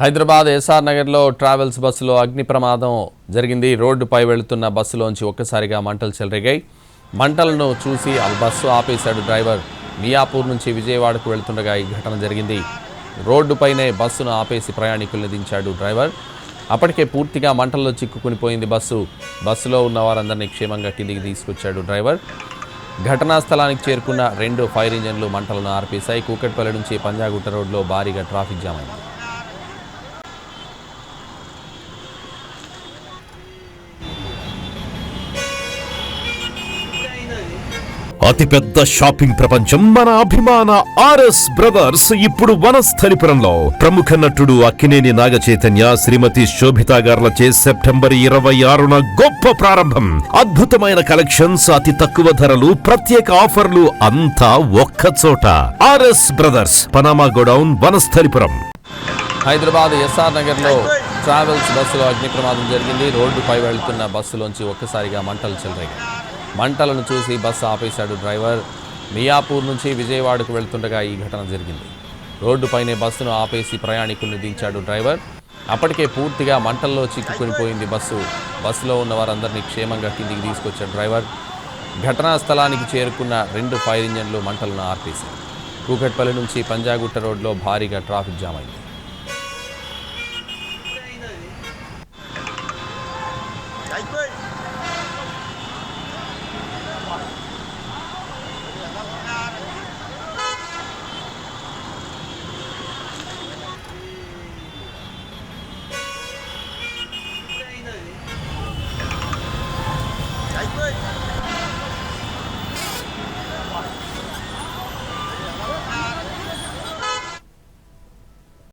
Hyderabad SR నగర్లో travels బస్సులో అగ్ని ప్రమాదం జరిగింది. రోడ్డుపై వెళుతున్న బస్సులోంచి ఒక్కసారిగా మంటలు చెలరేగాయి. మంటలను చూసి బస్సు ఆపేశాడు డ్రైవర్. మియాపూర్ నుంచి విజయవాడకు వెళ్తుండగా ఈ ఘటన జరిగింది. రోడ్డుపైనే బస్సును ఆపేసి ప్రయాణికుల్ని దించాడు డ్రైవర్. అప్పటికే పూర్తిగా మంటల్లో చిక్కుకునిపోయింది బస్సు. బస్సులో ఉన్న వారందరినీ క్షేమంగా కిందికి తీసుకొచ్చాడు డ్రైవర్. ఘటనా స్థలానికి చేరుకున్న 2 ఫైర్ ఇంజన్లు మంటలను ఆర్పేశాయి. కూకట్పల్లి నుంచి పంజాగుట్ట రోడ్లో భారీగా ట్రాఫిక్ జామ్ అయింది. అతిపెద్ద షాపింగ్ ప్రపంచం మన అభిమాన ఆర్ఎస్ బ్రదర్స్ ఇప్పుడు వనస్థలిపురంలో. ప్రముఖ నటుడు అక్కినేని నాగ చైతన్య, శ్రీమతి శోభితా గార్లచే సెప్టెంబర్ 26న గొప్ప ప్రారంభం. అద్భుతమైన కలెక్షన్స్, అతి తక్కువ ధరలు, ప్రత్యేక ఆఫర్లు అంతా ఒక్క చోట. RS brothers, Panama godown, Vanasthalipuram. Hyderabad SR నగర్లో ట్రావెల్స్ బస్సులో అగ్ని ప్రమాదం జరిగింది. రోడ్డుపై వెళ్తున్న బస్సులోంచి ఒక్కసారిగా మంటలు చెలరేగాయి. మంటలను చూసి బస్సు ఆపేశాడు డ్రైవర్. మియాపూర్ నుంచి విజయవాడకు వెళ్తుండగా ఈ ఘటన జరిగింది. రోడ్డుపైనే బస్సును ఆపేసి ప్రయాణికుల్ని దించాడు డ్రైవర్. అప్పటికే పూర్తిగా మంటల్లో చిక్కుకునిపోయింది బస్సు. బస్సులో ఉన్న వారందరినీ క్షేమంగా కిందికి తీసుకొచ్చాడు డ్రైవర్. ఘటనా స్థలానికి చేరుకున్న 2 ఫైర్ ఇంజన్లు మంటలను ఆర్పేశాయి. కూకట్పల్లి నుంచి పంజాగుట్ట రోడ్లో భారీగా ట్రాఫిక్ జామ్ అయింది.